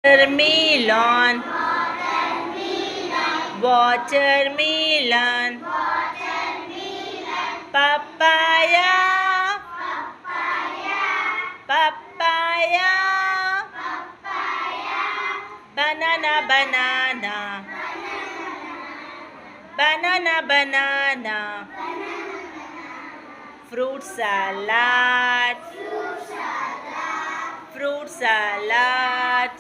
watermelon, watermelon, papaya, papaya, banana, banana, banana, banana, fruit salad, fruit salad,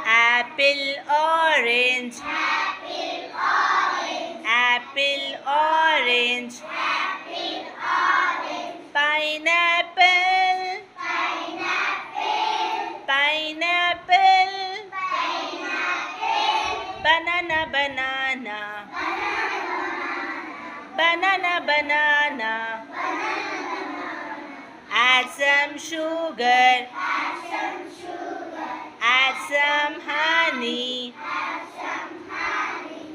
apple, orange, apple, orange, pineapple, pineapple, banana, banana, banana, banana, add some sugar, add some honey,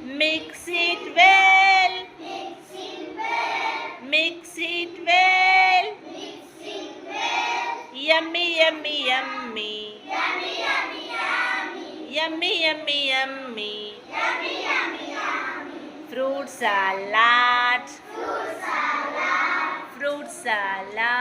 mix it well, mix it well, yummy, yummy, yummy, yummy, yummy, yummy, fruit salad, fruit salad.